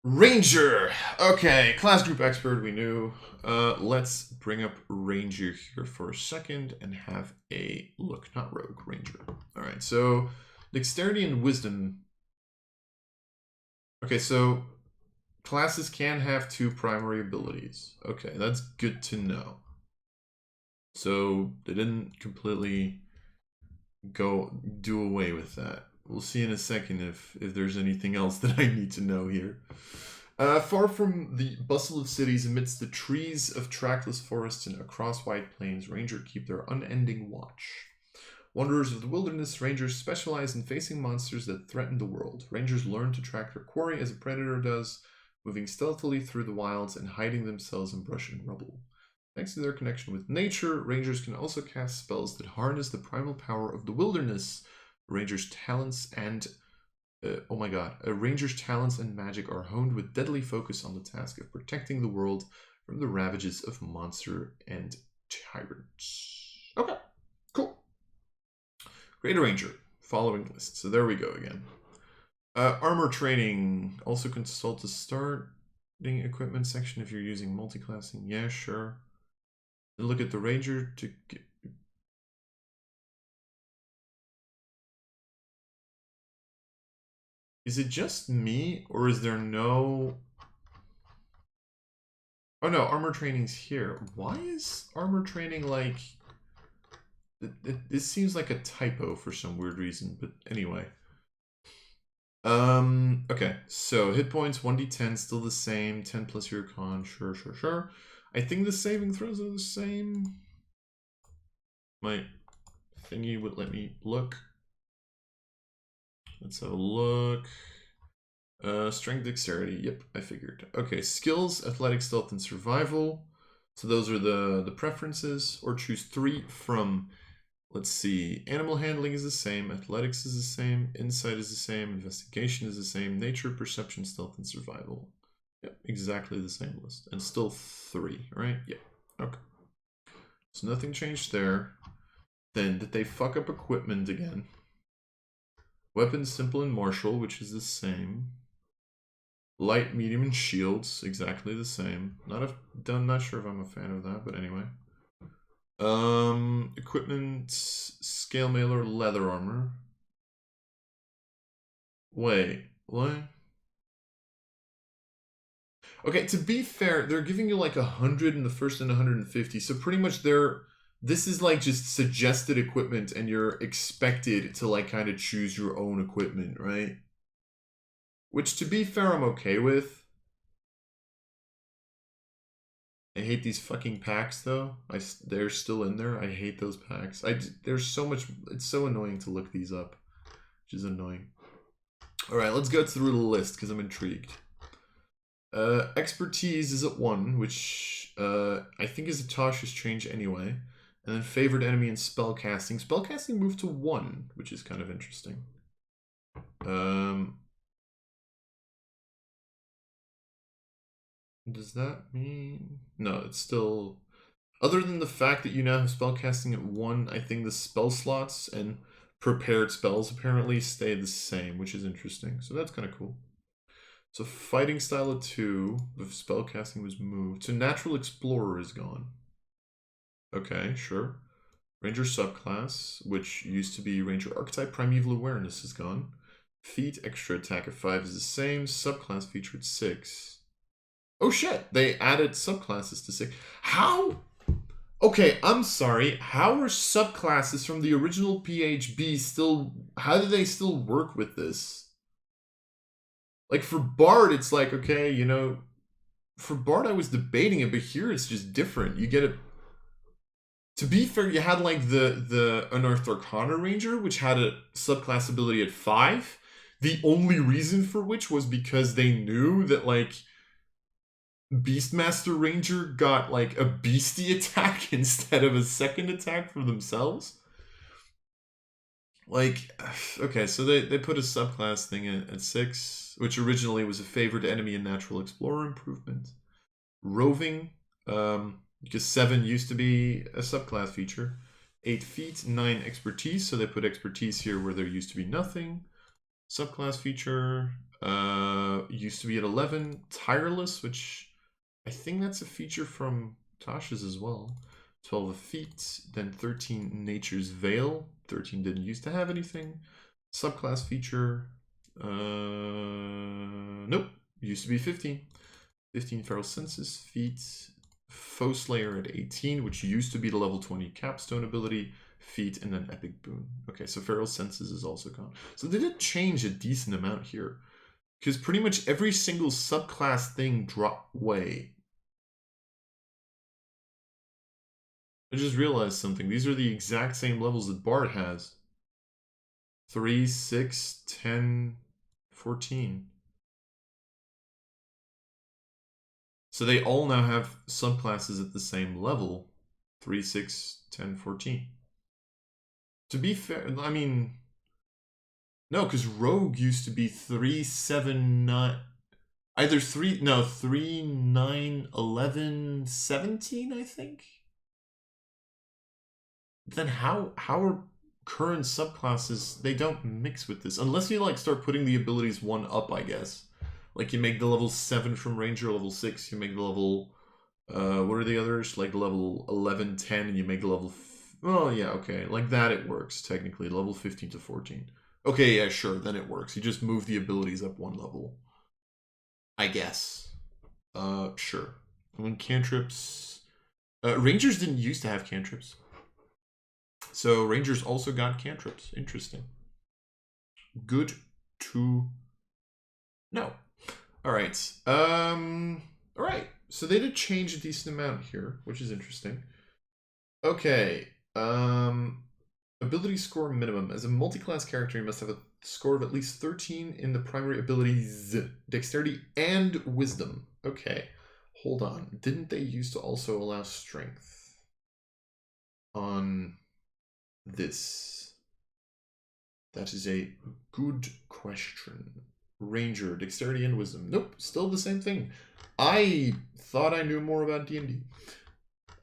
Ranger. Okay, class group expert, we knew. Let's bring up Ranger here for a second and have a look. Not Rogue, Ranger. Alright, so Dexterity and Wisdom. Okay, so classes can have two primary abilities. Okay, that's good to know. So they didn't completely do away with that. We'll see in a second if there's anything else that I need to know here. Far from the bustle of cities, amidst the trees of trackless forests and across wide plains, Rangers keep their unending watch. Wanderers of the wilderness, Rangers specialize in facing monsters that threaten the world. Rangers learn to track their quarry as a predator does, moving stealthily through the wilds and hiding themselves in brush and rubble. Thanks to their connection with nature, Rangers can also cast spells that harness the primal power of the wilderness. Rangers' talents and Ranger's talents and magic are honed with deadly focus on the task of protecting the world from the ravages of monster and tyrants. Okay, cool. Create a Ranger. Following list. So there we go again. Armor training. Also consult the starting equipment section if you're using multi-classing. Yeah, sure. Look at the Ranger to get... Is it just me, or is there no... Oh no, armor training's here. Why is armor training like... This seems like a typo for some weird reason, but anyway. Okay, so hit points, 1d10, still the same, 10 plus your con, sure. I think the saving throws are the same. My thingy would let me look. Let's have a look. Strength, dexterity. Yep, I figured. Okay, skills, athletics, stealth, and survival. So those are the preferences. Or choose 3 from, let's see, animal handling is the same, athletics is the same, insight is the same, investigation is the same, nature, perception, stealth, and survival. Yep, exactly the same list. And still 3, right? Yep. Okay. So nothing changed there. Then, did they fuck up equipment again? Weapons, simple, and martial, which is the same. Light, medium, and shields, exactly the same. Not sure if I'm a fan of that, but anyway. Equipment, scale mail or leather armor. Wait, what? Okay, to be fair, they're giving you like 100 in the first and 150, so pretty much this is like just suggested equipment and you're expected to like kind of choose your own equipment, right? Which to be fair, I'm okay with. I hate these fucking packs though. They're still in there. I hate those packs. There's so much, it's so annoying to look these up, which is annoying. All right, let's go through the list because I'm intrigued. Expertise is at 1, which I think is a Tasha's change anyway. And then favored enemy and spellcasting. Spellcasting moved to 1, which is kind of interesting. Does that mean... No, it's still... Other than the fact that you now have spellcasting at 1, I think the spell slots and prepared spells apparently stay the same, which is interesting. So that's kind of cool. So fighting style at 2, the spellcasting was moved. So natural explorer is gone. Okay, sure. Ranger subclass, which used to be Ranger archetype, primeval awareness is gone. Feat, extra attack of 5 is the same. Subclass featured 6. Oh shit, they added subclasses to 6. How? Okay, I'm sorry. How are subclasses from the original PHB still... How do they still work with this? Like for Bard, it's like, okay, you know... For Bard, I was debating it, but here it's just different. You get it... To be fair, you had like the Unearthed Arcana Ranger, which had a subclass ability at 5. The only reason for which was because they knew that like Beastmaster Ranger got like a beastie attack instead of a second attack for themselves. Like, okay, so they put a subclass thing at 6, which originally was a favored enemy and natural explorer improvement. Roving, because 7 used to be a subclass feature. 8 feet, 9 expertise, so they put expertise here where there used to be nothing. Subclass feature. Used to be at 11. Tireless, which I think that's a feature from Tasha's as well. 12 of Feet. Then 13 Nature's Veil. 13 didn't used to have anything. Subclass feature. Nope. Used to be 15. 15 Feral Senses. Feet. Foe Slayer at 18, which used to be the level 20 capstone ability. Feet, and then Epic Boon. Okay, so Feral Senses is also gone. So they did change a decent amount here. Because pretty much every single subclass thing dropped away. I just realized something. These are the exact same levels that Bard has. 3, 6, 10, 14. So they all now have subclasses at the same level. 3, 6, 10, 14. To be fair, I mean... No, because Rogue used to be 3, 7, 9... Either 3, 9, 11, 17, I think? Then how are current subclasses, they don't mix with this unless you like start putting the abilities one up, I guess. Like you make the level 7 from Ranger level 6, you make the level what are the others? Like level 11, 10, and you make the level oh yeah, okay. Like that it works technically, level 15 to 14. Okay, yeah, sure, then it works. You just move the abilities up one level. I guess. Sure. And then cantrips, Rangers didn't used to have cantrips. So Rangers also got cantrips. Interesting. Good to know. Alright. Alright. So they did change a decent amount here, which is interesting. Okay. Ability score minimum. As a multi-class character, you must have a score of at least 13 in the primary abilities Dexterity and Wisdom. Okay. Hold on. Didn't they used to also allow Strength on this? That is a good question. Ranger, Dexterity and Wisdom. Nope, still the same thing. I thought I knew more about D&D.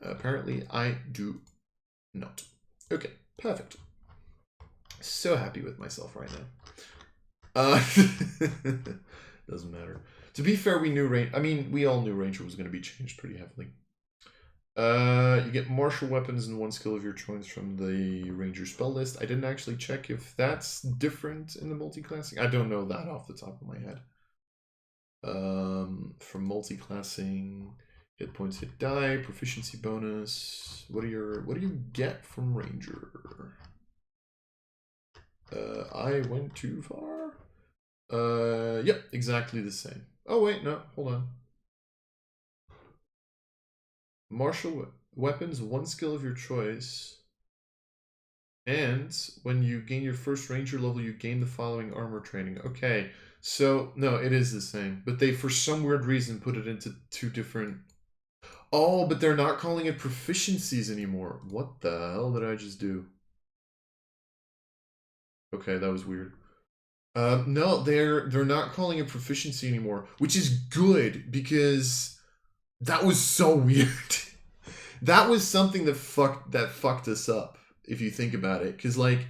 Apparently, I do not. Okay, perfect. So happy with myself right now. Doesn't matter. To be fair, we knew Ranger. I mean, we all knew Ranger was going to be changed pretty heavily. You get martial weapons and one skill of your choice from the Ranger spell list. I didn't actually check if that's different in the multi-classing. I don't know that off the top of my head. From multi-classing, hit points, hit die, proficiency bonus. What do you get from Ranger? I went too far. Yep, exactly the same. Oh wait, no, hold on. Martial weapons, one skill of your choice. And when you gain your first Ranger level, you gain the following armor training. Okay, so no, it is the same. But they, for some weird reason, put it into two different... Oh, but they're not calling it proficiencies anymore. What the hell did I just do? Okay, that was weird. No, they're not calling it proficiency anymore, which is good because that was so weird. That was something that fucked us up, if you think about it. Because, like,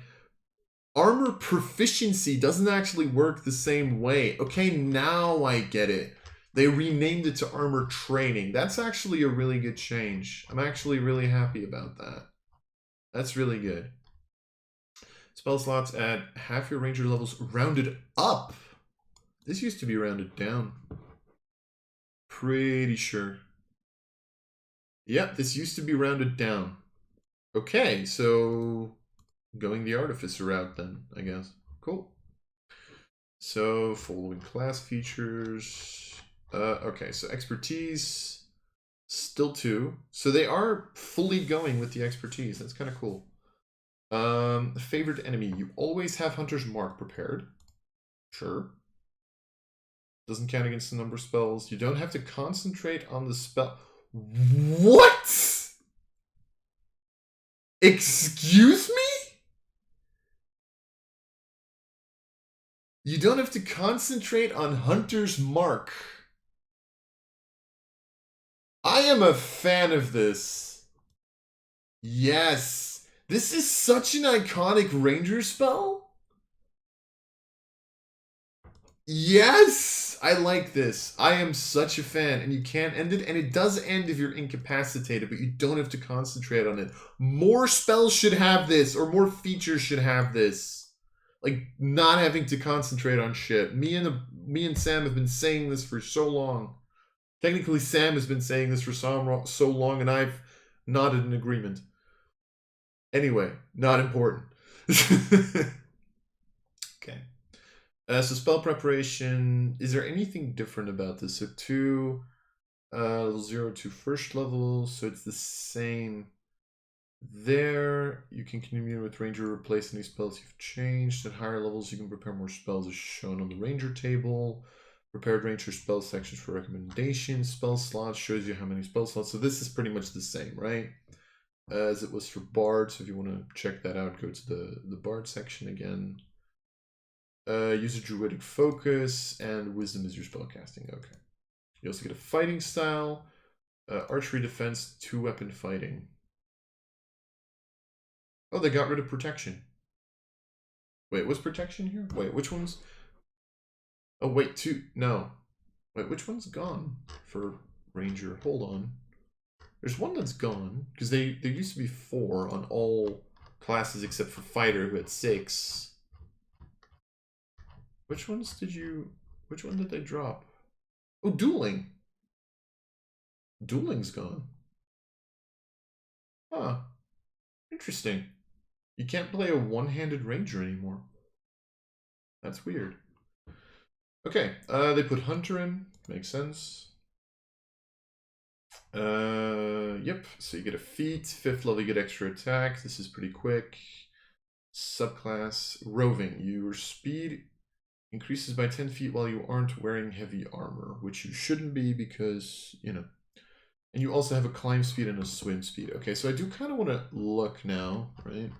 armor proficiency doesn't actually work the same way. Okay, now I get it. They renamed it to armor training. That's actually a really good change. I'm actually really happy about that. That's really good. Spell slots at half your Ranger levels rounded up. This used to be rounded down. Pretty sure. Yep, this used to be rounded down. Okay, so going the Artificer route then, I guess. Cool. So, following class features. Okay, so expertise, still 2. So they are fully going with the expertise. That's kind of cool. Favorite enemy. You always have Hunter's Mark prepared. Sure. Doesn't count against the number of spells. You don't have to concentrate on the spell. What? Excuse me? You don't have to concentrate on Hunter's Mark. I am a fan of this. Yes. This is such an iconic Ranger spell. Yes! I like this. I am such a fan. And you can't end it. And it does end if you're incapacitated, but you don't have to concentrate on it. More spells should have this, or more features should have this. Like, not having to concentrate on shit. Me and Sam have been saying this for so long. Technically, Sam has been saying this for so long, and I've nodded in agreement. Anyway, not important. Okay. So spell preparation. Is there anything different about this? So 2, level 0 to first level. So it's the same there. You can communicate with ranger, replace any spells you've changed. At higher levels, you can prepare more spells as shown on the ranger table. Prepared ranger spell sections for recommendations. Spell slots shows you how many spell slots. So this is pretty much the same, right? As it was for bard. So if you want to check that out, go to the bard section again. Use a druidic focus, and wisdom is your spellcasting. Okay. You also get a fighting style, archery defense, 2-weapon fighting. Oh, they got rid of protection. Wait, was protection here? Wait, which one's? Oh, wait, 2. No. Wait, which one's gone for ranger? Hold on. There's one that's gone, because there used to be 4 on all classes except for fighter, who had 6. Which one did they drop? Oh, dueling. Dueling's gone. Huh. Interesting. You can't play a one-handed ranger anymore. That's weird. Okay, they put hunter in. Makes sense. Yep, so you get a feat. 5th level, you get extra attack. This is pretty quick. Subclass. Roving. Your speed increases by 10 feet while you aren't wearing heavy armor, which you shouldn't be because, you know. And you also have a climb speed and a swim speed. Okay, so I do kind of want to look now, right?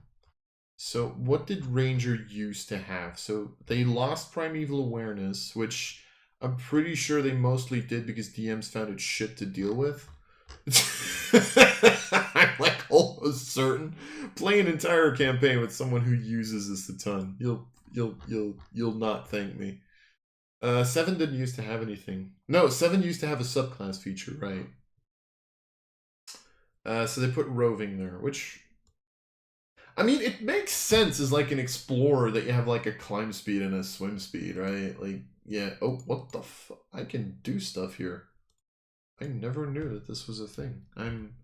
So what did Ranger used to have? So they lost Primeval Awareness, which I'm pretty sure they mostly did because DMs found it shit to deal with. I'm like almost certain. Play an entire campaign with someone who uses this a ton. You'll not thank me. 7 didn't used to have anything. No, 7 used to have a subclass feature, right? So they put roving there, which, I mean, it makes sense as like an explorer that you have like a climb speed and a swim speed, right? Like, yeah. Oh, what the fuck? I can do stuff here. I never knew that this was a thing. I'm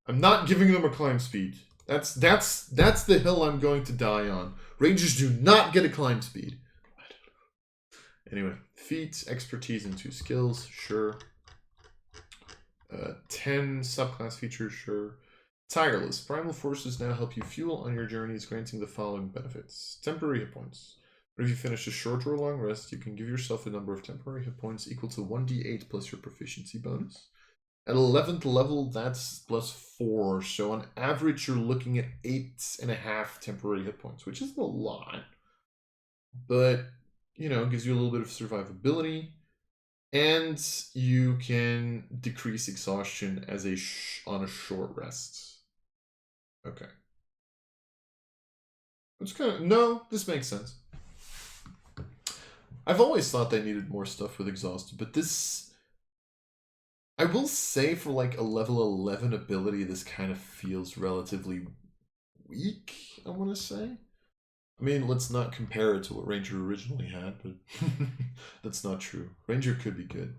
not giving them a climb speed. That's the hill I'm going to die on. Rangers do not get a climb speed. Anyway, feats, expertise, and 2 skills, sure. 10 subclass features, sure. Tireless. Primal forces now help you fuel on your journeys, granting the following benefits. Temporary hit points. But if you finish a short or long rest, you can give yourself a number of temporary hit points equal to 1d8 plus your proficiency bonus. At 11th level, that's plus 4. So on average, you're looking at 8.5 temporary hit points, which isn't a lot. But, you know, it gives you a little bit of survivability. And you can decrease exhaustion as on a short rest. Okay. It's kind of, no, this makes sense. I've always thought they needed more stuff with exhausted, but this, I will say for like a level 11 ability, this kind of feels relatively weak, I want to say. I mean, let's not compare it to what Ranger originally had, but that's not true. Ranger could be good.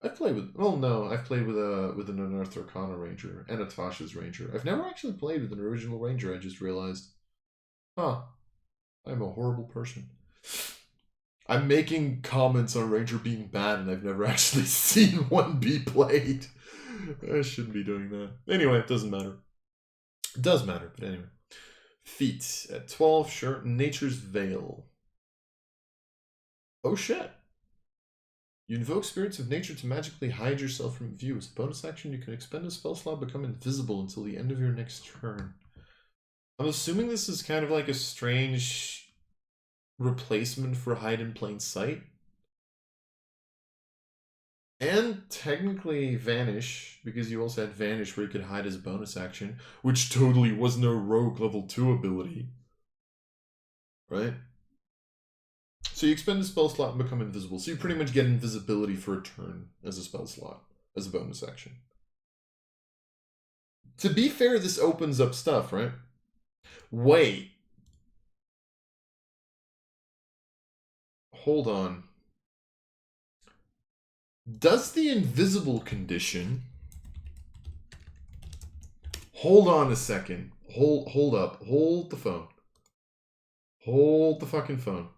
I've played with, well, no, I've played with an Unearthed Arcana Ranger and a Tasha's Ranger. I've never actually played with an original Ranger, I just realized. Huh. I'm a horrible person. I'm making comments on Ranger being bad and I've never actually seen one be played. I shouldn't be doing that. Anyway, it doesn't matter. It does matter, but anyway. Feat at 12, sure. Nature's Veil. Oh shit. You invoke spirits of nature to magically hide yourself from view. As a bonus action, you can expend a spell slot, become invisible until the end of your next turn. I'm assuming this is kind of like a strange replacement for hide in plain sight. And technically Vanish, because you also had Vanish where you could hide as a bonus action, which totally was no rogue level 2 ability. Right? So you expend a spell slot and become invisible. So you pretty much get invisibility for a turn as a spell slot, as a bonus action. To be fair, this opens up stuff, right? Wait. Hold on. Does the invisible condition... Hold on a second. Hold up. Hold the phone. Hold the fucking phone.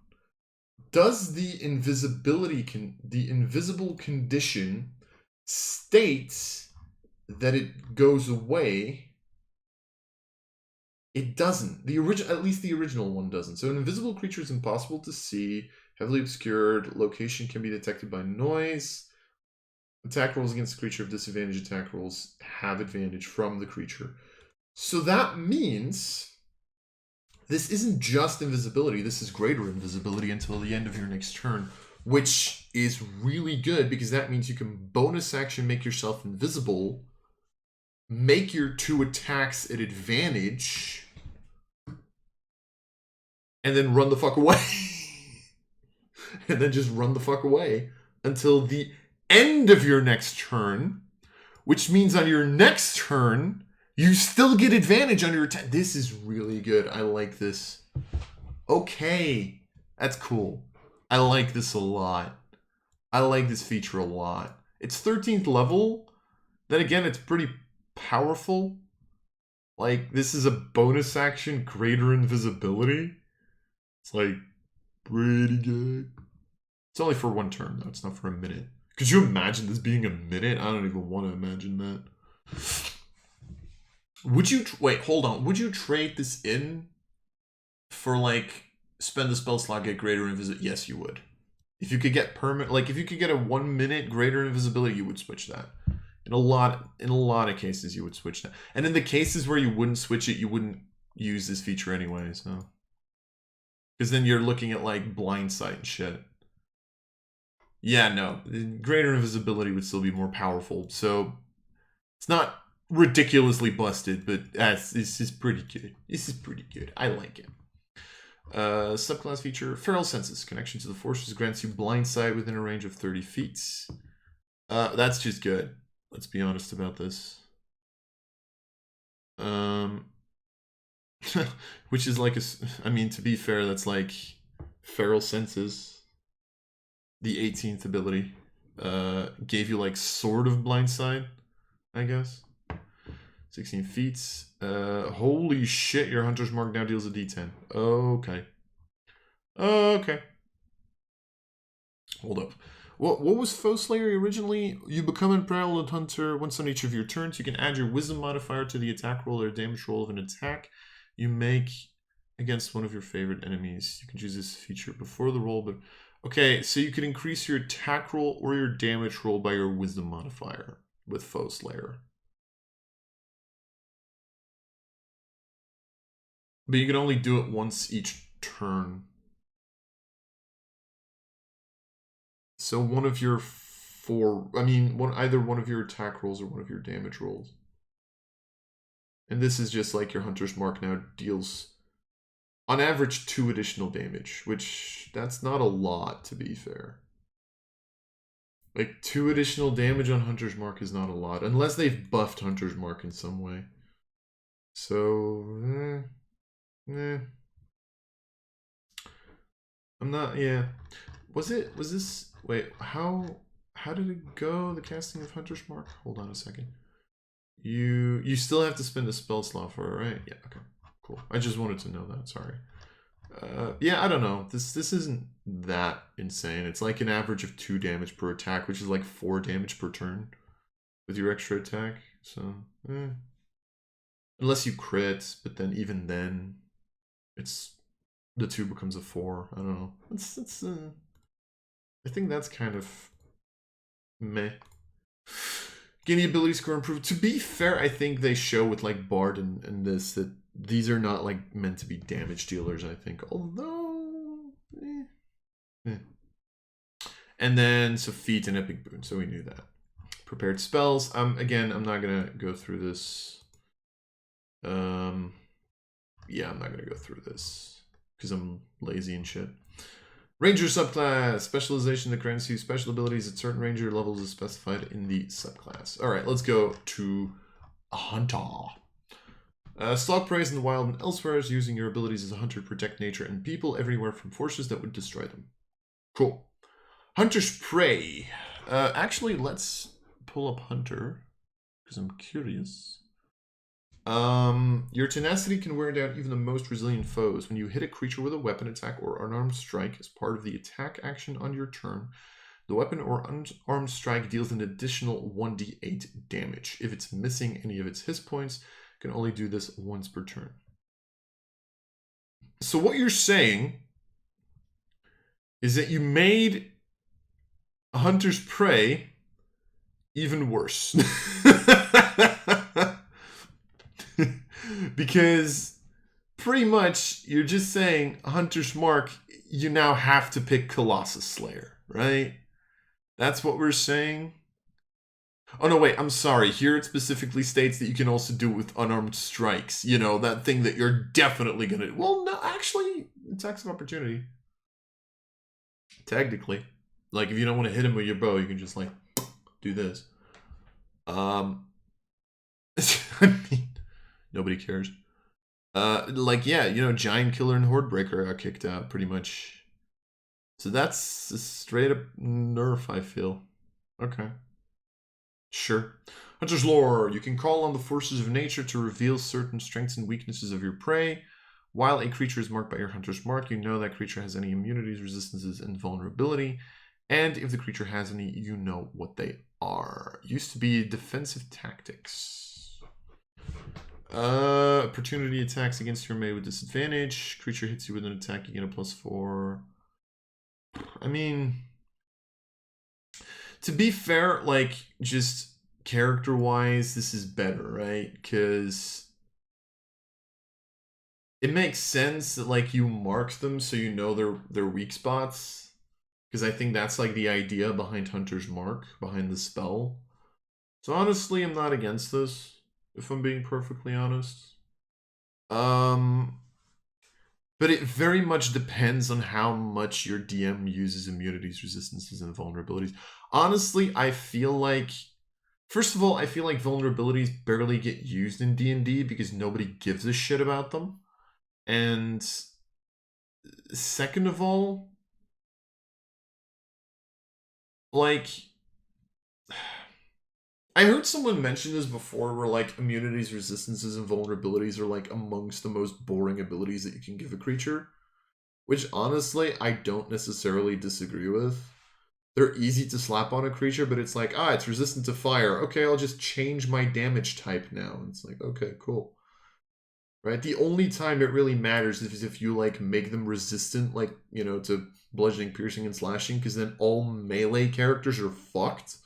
Does the the invisible condition states that it goes away? It doesn't. At least the original one doesn't. So an invisible creature is impossible to see, heavily obscured, location can be detected by noise. Attack rolls against the creature of disadvantage attack rolls have advantage from the creature. So that means this isn't just invisibility, this is greater invisibility until the end of your next turn, which is really good because that means you can bonus action make yourself invisible, make your 2 attacks at advantage, and then run the fuck away. And then just run the fuck away until the end of your next turn, which means on your next turn, you still get advantage on your attack. This is really good. I like this. Okay. That's cool. I like this a lot. I like this feature a lot. It's 13th level. Then again, it's pretty powerful. Like, this is a bonus action, greater invisibility. It's like, pretty good. It's only for 1 turn, though. It's not for a minute. Could you imagine this being a minute? I don't even want to imagine that. Would you... Wait, hold on. Would you trade this in for, like, spend the spell slot, get greater invisibility? Yes, you would. If you could get permanent... Like, if you could get a 1 minute greater invisibility, you would switch that. In a lot of cases, you would switch that. And in the cases where you wouldn't switch it, you wouldn't use this feature anyway, so... Because then you're looking at, like, blind sight and shit. Yeah, no. Greater invisibility would still be more powerful. So, it's not ridiculously busted, but this is pretty good. This is pretty good. I like it. Subclass feature, Feral Senses. Connection to the forces grants you blind sight within a range of 30 feet. That's just good. Let's be honest about this. Which is like I mean, to be fair, that's like Feral Senses. The 18th ability gave you like sort of blindside, I guess. 16 feet. Holy shit, your Hunter's Mark now deals a d10. Okay. Okay. Hold up. What was Foe Slayer originally? You become an Unparalleled Hunter. Once on each of your turns, you can add your Wisdom modifier to the attack roll or damage roll of an attack you make against one of your favorite enemies. You can choose this feature before the roll, but... Okay, so you can increase your attack roll or your damage roll by your Wisdom modifier with Foe Slayer. But you can only do it once each turn. So one of your either one of your attack rolls or one of your damage rolls. And this is just like your Hunter's Mark now deals... on average, 2 additional damage, which that's not a lot, to be fair. Like, 2 additional damage on Hunter's Mark is not a lot, unless they've buffed Hunter's Mark in some way. So, I'm not, yeah. Was this, wait, how did it go, the casting of Hunter's Mark? Hold on a second. You still have to spend a spell slot for it, right? Yeah, okay. Cool. I just wanted to know that, sorry. Yeah, I don't know. This isn't that insane. It's like an average of 2 damage per attack, which is like 4 damage per turn with your extra attack. So, unless you crit, but then even then, it's the 2 becomes a 4. I don't know. I think that's kind of meh. Gain the ability score improved. To be fair, I think they show with like Bard and this that these are not like meant to be damage dealers, I think. Although And then so feat and epic boon, so we knew that. Prepared spells. Again, I'm not gonna go through this. Yeah, I'm not gonna go through this because I'm lazy and shit. Ranger subclass. Specialization that grants you special abilities at certain ranger levels is specified in the subclass. Alright, let's go to a hunter. Stalk preys in the wild and elsewhere, using your abilities as a hunter to protect nature and people everywhere from forces that would destroy them. Cool. Hunter's prey. Actually, let's pull up Hunter, because I'm curious. Your tenacity can wear down even the most resilient foes. When you hit a creature with a weapon attack or unarmed strike as part of the attack action on your turn, the weapon or unarmed strike deals an additional 1d8 damage. If it's missing any of its hit points, it can only do this once per turn. So what you're saying is that you made a Hunter's Prey even worse. Because pretty much you're just saying Hunter's Mark, you now have to pick Colossus Slayer, right? That's what we're saying. Oh no, wait, I'm sorry. Here it specifically states that you can also do it with unarmed strikes. You know, that thing that you're definitely gonna... Well, no, actually, attacks of opportunity. Technically. Like, if you don't want to hit him with your bow, you can just, like, do this. I mean, nobody cares. Like, yeah, you know, Giant Killer and Hordebreaker got kicked out, pretty much. So that's a straight-up nerf, I feel. Okay. Sure. Hunter's Lore. You can call on the forces of nature to reveal certain strengths and weaknesses of your prey. While a creature is marked by your Hunter's Mark, you know that creature has any immunities, resistances, and vulnerability. And if the creature has any, you know what they are. Used to be defensive tactics. Opportunity attacks against your melee with disadvantage. Creature hits you with an attack, you get a +4. I mean, to be fair, like, just character-wise, this is better, right? Because it makes sense that, like, you mark them so you know their weak spots. Because I think that's, like, the idea behind Hunter's Mark, behind the spell. So honestly, I'm not against this, if I'm being perfectly honest. But it very much depends on how much your DM uses immunities, resistances, and vulnerabilities. Honestly, I feel like... First of all, I feel like vulnerabilities barely get used in D&D because nobody gives a shit about them. And second of all, like, I heard someone mention this before where, like, immunities, resistances, and vulnerabilities are, like, amongst the most boring abilities that you can give a creature. Which, honestly, I don't necessarily disagree with. They're easy to slap on a creature, but it's like, it's resistant to fire. Okay, I'll just change my damage type now. And it's like, okay, cool. Right? The only time it really matters is if you, like, make them resistant, like, you know, to bludgeoning, piercing, and slashing, because then all melee characters are fucked.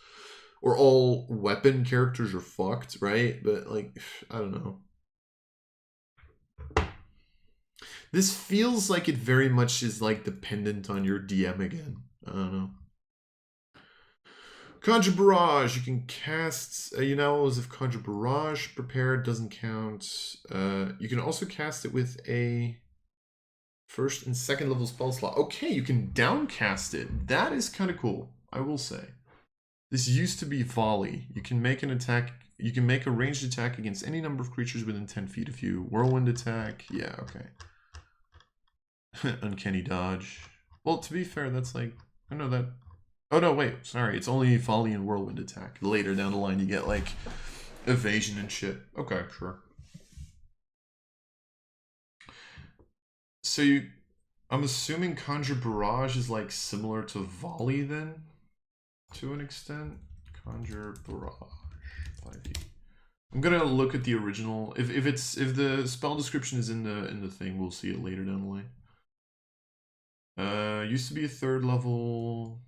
Or all weapon characters are fucked, right? But, like, I don't know. This feels like it very much is, like, dependent on your DM again. I don't know. Conjure Barrage. You can cast as if Conjure Barrage prepared doesn't count. You can also cast it with a first and second level spell slot. Okay, you can downcast it. That is kind of cool, I will say. This used to be volley. You can make an attack. You can make a ranged attack against any number of creatures within 10 feet of you. Whirlwind attack. Yeah, okay. Uncanny dodge. Well, to be fair, that's like... I know that... Oh, no, wait. Sorry. It's only volley and whirlwind attack. Later down the line, you get, like, evasion and shit. Okay, sure. So I'm assuming Conjure Barrage is, like, similar to volley, then? To an extent? Conjure Barrage. 5e. I'm gonna look at the original. If the spell description is in the thing, we'll see it later down the line. Used to be a 3rd level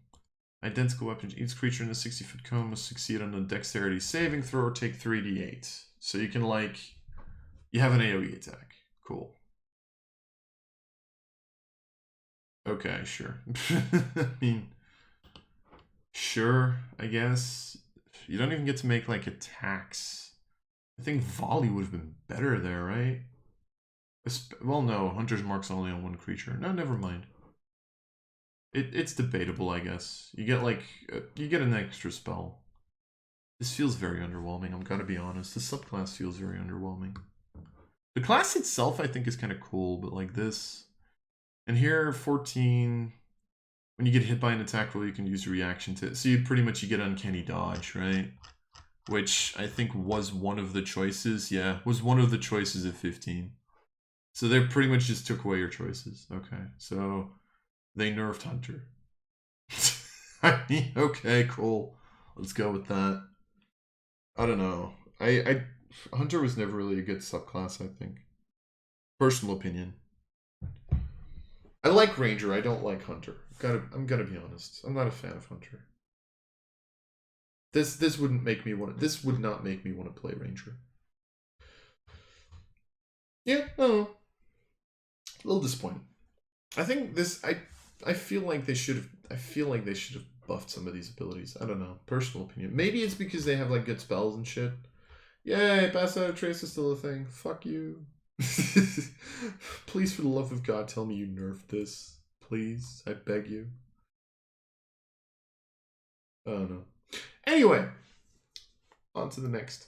identical weapon. Each creature in a 60-foot cone must succeed on a dexterity saving throw or take 3d8. So you can, like, you have an AoE attack. Cool. Okay, sure. I mean, sure, I guess. You don't even get to make, like, attacks. I think volley would have been better there, right? Well, no, Hunter's Mark's only on one creature. No, never mind. It's debatable, I guess. You get like you get an extra spell. This feels very underwhelming. I'm gonna be honest. The subclass feels very underwhelming. The class itself, I think, is kind of cool, but like this, and here 14. When you get hit by an attack roll, you can use a reaction to it. So you pretty much you get uncanny dodge, right? Which I think was one of the choices. Yeah, was one of the choices at 15. So they pretty much just took away your choices. Okay, so they nerfed Hunter. I mean, okay, cool. Let's go with that. I don't know. Hunter was never really a good subclass, I think. Personal opinion. I like Ranger, I don't like Hunter. I'm gonna be honest. I'm not a fan of Hunter. This wouldn't make me want to, this would not make me want to play Ranger. Yeah, no. A little disappointed. I think this I feel like they should have buffed some of these abilities. I don't know. Personal opinion. Maybe it's because they have like good spells and shit. Yay, pass out of trace is still a thing. Fuck you. Please, for the love of God, tell me you nerfed this. Please, I beg you. Oh no. Anyway, on to the next.